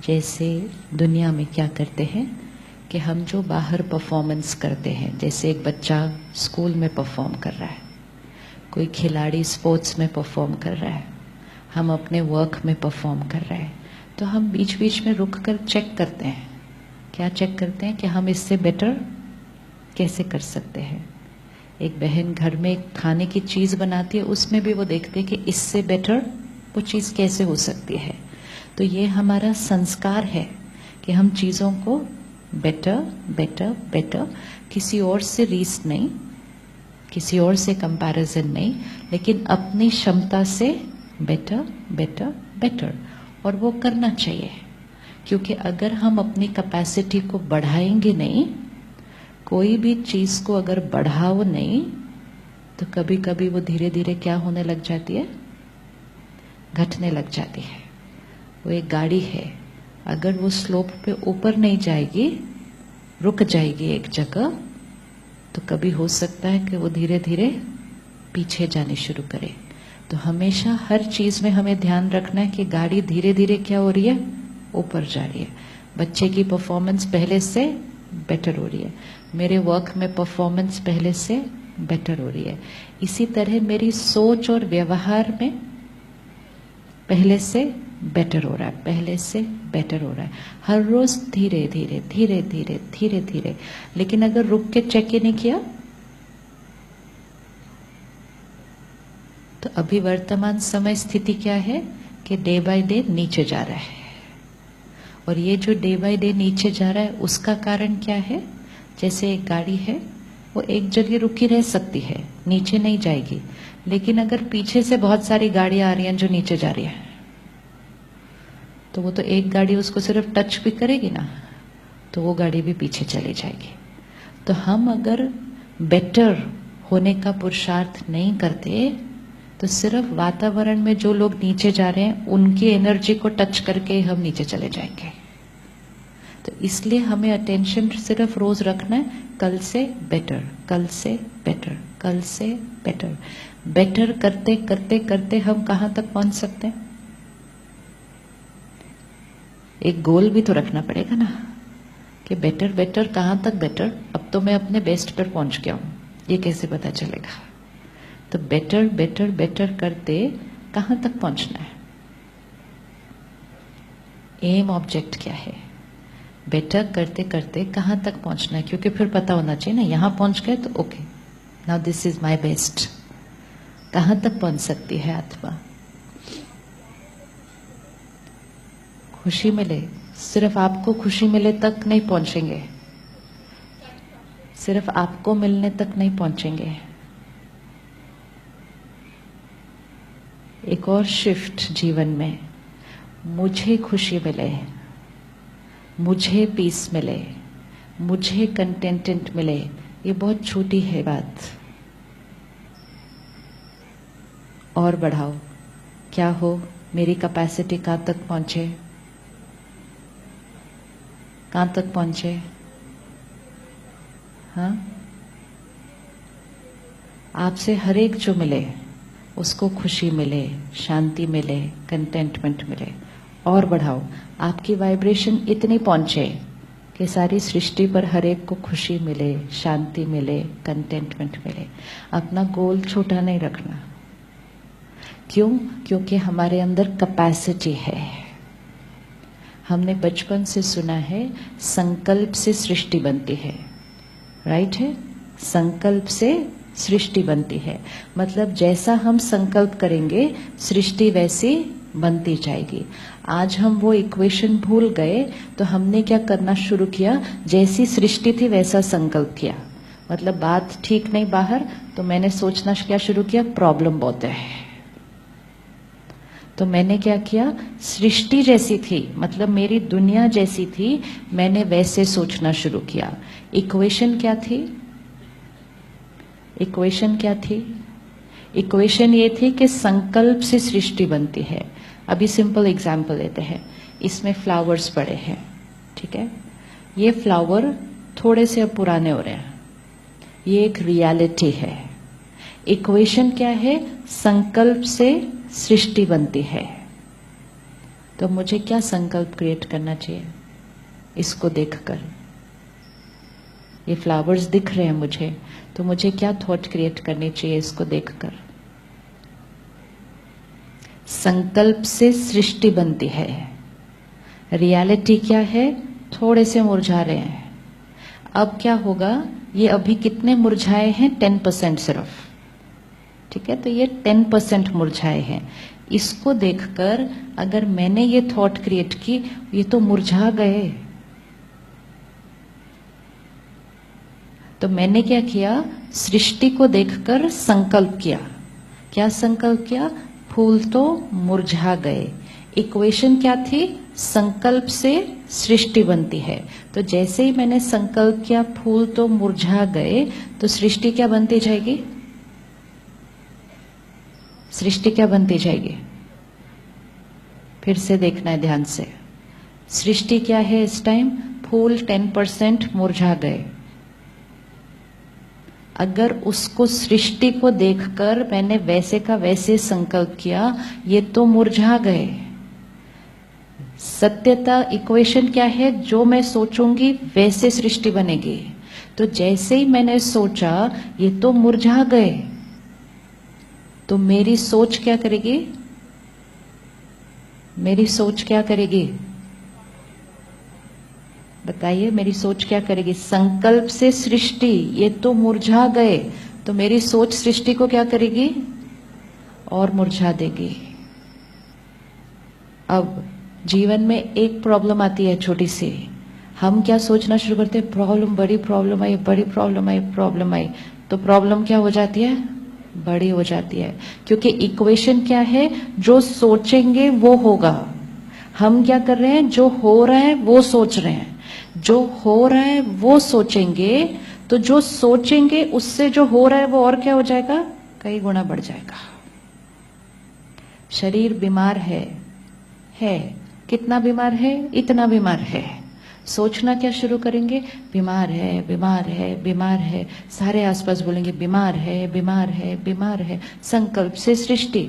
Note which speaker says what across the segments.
Speaker 1: जैसे दुनिया में क्या करते हैं कि हम जो बाहर परफॉर्मेंस करते हैं, जैसे एक बच्चा स्कूल में परफॉर्म कर रहा है, कोई खिलाड़ी स्पोर्ट्स में परफॉर्म कर रहा है, हम अपने वर्क में परफॉर्म कर रहे हैं, तो हम बीच बीच में रुक कर चेक करते हैं। क्या चेक करते हैं कि हम इससे बेटर कैसे कर सकते हैं। एक बहन घर में एक खाने की चीज़ बनाती है, उसमें भी वो देखते हैं कि इससे बेटर वो चीज़ कैसे हो सकती है। तो ये हमारा संस्कार है कि हम चीज़ों को बेटर बेटर बेटर, किसी और से रीस नहीं, किसी और से कंपैरिजन नहीं, लेकिन अपनी क्षमता से बेटर बेटर बेटर, और वो करना चाहिए। क्योंकि अगर हम अपनी कैपेसिटी को बढ़ाएंगे नहीं, कोई भी चीज़ को अगर बढ़ाओ नहीं, तो कभी कभी वो धीरे धीरे क्या होने लग जाती है, घटने लग जाती है। वो एक गाड़ी है, अगर वो स्लोप पे ऊपर नहीं जाएगी, रुक जाएगी एक जगह, तो कभी हो सकता है कि वो धीरे धीरे पीछे जाने शुरू करे। तो हमेशा हर चीज़ में हमें ध्यान रखना है कि गाड़ी धीरे धीरे क्या हो रही है, ऊपर जा रही है। बच्चे की परफॉर्मेंस पहले से बेटर हो रही है, मेरे वर्क में परफॉर्मेंस पहले से बेटर हो रही है। इसी तरह मेरी सोच और व्यवहार में पहले से बेटर हो रहा है, पहले से बेटर हो रहा है, हर रोज धीरे धीरे धीरे धीरे धीरे धीरे। लेकिन अगर रुक के चेक ही नहीं किया, तो अभी वर्तमान समय स्थिति क्या है कि डे बाय डे नीचे जा रहा है। और ये जो डे बाय डे नीचे जा रहा है, उसका कारण क्या है? जैसे एक गाड़ी है, वो एक जगह रुकी रह सकती है, नीचे नहीं जाएगी, लेकिन अगर पीछे से बहुत सारी गाड़ियां आ रही हैं जो नीचे जा रही है, तो वो तो एक गाड़ी उसको सिर्फ टच भी करेगी ना, तो वो गाड़ी भी पीछे चली जाएगी। तो हम अगर बेटर होने का पुरुषार्थ नहीं करते, तो सिर्फ वातावरण में जो लोग नीचे जा रहे हैं उनकी एनर्जी को टच करके हम नीचे चले जाएंगे। तो इसलिए हमें अटेंशन सिर्फ रोज रखना है, कल से बेटर, कल से बेटर, कल से बेटर। बेटर करते करते करते हम कहाँ तक पहुंच सकते हैं? एक गोल भी तो रखना पड़ेगा ना कि बेटर बेटर कहाँ तक बेटर। अब तो मैं अपने बेस्ट पर पहुंच गया हूं, ये कैसे पता चलेगा? तो बेटर बेटर बेटर करते कहाँ तक पहुंचना है? एम ऑब्जेक्ट क्या है? बेटर करते करते कहाँ तक पहुंचना है? क्योंकि फिर पता होना चाहिए ना, यहां पहुंच गए तो okay, now this is my best. कहाँ तक पहुंच सकती है आत्मा? खुशी मिले, सिर्फ आपको खुशी मिले तक नहीं पहुंचेंगे, सिर्फ आपको मिलने तक नहीं पहुंचेंगे। एक और शिफ्ट जीवन में, मुझे खुशी मिले, मुझे पीस मिले, मुझे कंटेंटेंट मिले, ये बहुत छोटी है बात। और बढ़ाओ, क्या हो, मेरी कैपेसिटी कहाँ तक पहुंचे, कहाँ तक पहुंचे? हाँ, आपसे हर एक जो मिले उसको खुशी मिले, शांति मिले, कंटेंटमेंट मिले। और बढ़ाओ, आपकी वाइब्रेशन इतनी पहुंचे कि सारी सृष्टि पर हर एक को खुशी मिले, शांति मिले, कंटेंटमेंट मिले। अपना गोल छोटा नहीं रखना। क्यों? क्योंकि हमारे अंदर कैपेसिटी है। हमने बचपन से सुना है संकल्प से सृष्टि बनती है, राइट है? संकल्प से सृष्टि बनती है, मतलब जैसा हम संकल्प करेंगे सृष्टि वैसी बनती जाएगी। आज हम वो इक्वेशन भूल गए, तो हमने क्या करना शुरू किया, जैसी सृष्टि थी वैसा संकल्प किया। मतलब बात ठीक नहीं बाहर, तो मैंने सोचना क्या शुरू किया, प्रॉब्लम बहुत है। तो मैंने क्या किया, सृष्टि जैसी थी, मतलब मेरी दुनिया जैसी थी, मैंने वैसे सोचना शुरू किया। इक्वेशन क्या थी? इक्वेशन क्या थी? इक्वेशन ये थी कि संकल्प से सृष्टि बनती है। अभी सिंपल एग्जाम्पल लेते हैं, इसमें फ्लावर्स पड़े हैं, ठीक है? ये फ्लावर थोड़े से अब पुराने हो रहे हैं, ये एक रियलिटी है। इक्वेशन क्या है? संकल्प से सृष्टि बनती है। तो मुझे क्या संकल्प क्रिएट करना चाहिए इसको देखकर? ये फ्लावर्स दिख रहे हैं मुझे, तो मुझे क्या थॉट क्रिएट करनी चाहिए इसको देखकर? संकल्प से सृष्टि बनती है। रियलिटी क्या है? थोड़े से मुरझा रहे हैं। अब क्या होगा? ये अभी कितने मुरझाए हैं? 10% सिर्फ, ठीक है? तो ये 10% मुरझाए हैं। इसको देखकर अगर मैंने ये थॉट क्रिएट की, ये तो मुरझा गए, तो मैंने क्या किया? सृष्टि को देखकर संकल्प किया। क्या संकल्प किया? फूल तो मुरझा गए। इक्वेशन क्या थी? संकल्प से सृष्टि बनती है। तो जैसे ही मैंने संकल्प किया फूल तो मुरझा गए, तो सृष्टि क्या बनती जाएगी? सृष्टि क्या बनती जाएगी? फिर से देखना है ध्यान से। सृष्टि क्या है इस टाइम? फूल 10% मुरझा गए। अगर उसको सृष्टि को देखकर मैंने वैसे का वैसे संकल्प किया, ये तो मुरझा गए। सत्यता इक्वेशन क्या है? जो मैं सोचूंगी वैसे सृष्टि बनेगी। तो जैसे ही मैंने सोचा ये तो मुरझा गए, तो मेरी सोच क्या करेगी? मेरी सोच क्या करेगी? बताइए, मेरी सोच क्या करेगी? संकल्प से सृष्टि, ये तो मुरझा गए, तो मेरी सोच सृष्टि को क्या करेगी? और मुरझा देगी। अब जीवन में एक प्रॉब्लम आती है छोटी सी, हम क्या सोचना शुरू करते हैं? प्रॉब्लम, बड़ी प्रॉब्लम आई, बड़ी प्रॉब्लम आई, प्रॉब्लम आई। तो प्रॉब्लम क्या हो जाती है? बड़ी हो जाती है। क्योंकि इक्वेशन क्या है? जो सोचेंगे वो होगा। हम क्या कर रहे हैं? जो हो रहा है वो सोच रहे हैं। जो हो रहा है वो सोचेंगे, तो जो सोचेंगे उससे जो हो रहा है वो और क्या हो जाएगा? कई गुना बढ़ जाएगा। शरीर बीमार है। कितना बीमार है? इतना बीमार है। सोचना क्या शुरू करेंगे? बीमार है, बीमार है, बीमार है। सारे आसपास बोलेंगे बीमार है, बीमार है, बीमार है। संकल्प से सृष्टि,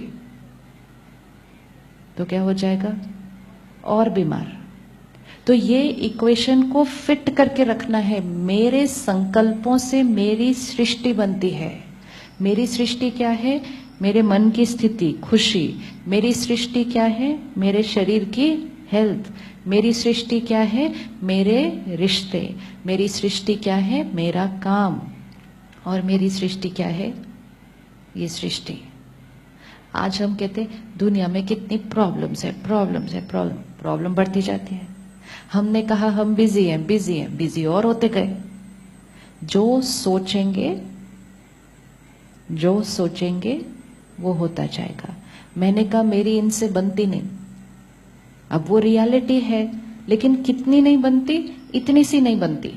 Speaker 1: तो क्या हो जाएगा? और बीमार। तो ये इक्वेशन को फिट करके रखना है। मेरे संकल्पों से मेरी सृष्टि बनती है। मेरी सृष्टि क्या है? मेरे मन की स्थिति, खुशी। मेरी सृष्टि क्या है? मेरे शरीर की हेल्थ। मेरी सृष्टि क्या है? मेरे रिश्ते। मेरी सृष्टि क्या है? मेरा काम। और मेरी सृष्टि क्या है? ये सृष्टि। आज हम कहते हैं दुनिया में कितनी प्रॉब्लम्स है, प्रॉब्लम्स है, प्रॉब्लम बढ़ती जाती है। हमने कहा हम बिजी हैं, बिजी हैं, बिजी और होते गए। जो सोचेंगे वो होता जाएगा। मैंने कहा मेरी इनसे बनती नहीं, अब वो रियलिटी है, लेकिन कितनी नहीं बनती? इतनी सी नहीं बनती।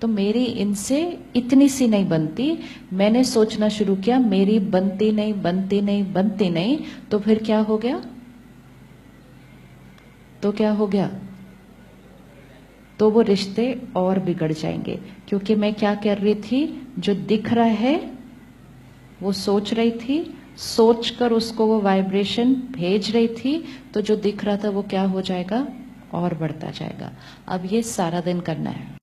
Speaker 1: तो मेरी इनसे इतनी सी नहीं बनती। मैंने सोचना शुरू किया मेरी बनती नहीं, बनती नहीं, बनती नहीं। तो फिर क्या हो गया? तो वो रिश्ते और बिगड़ जाएंगे। क्योंकि मैं क्या कर रही थी? जो दिख रहा है वो सोच रही थी, सोचकर उसको वो वाइब्रेशन भेज रही थी, तो जो दिख रहा था वो क्या हो जाएगा? और बढ़ता जाएगा। अब ये सारा दिन करना है।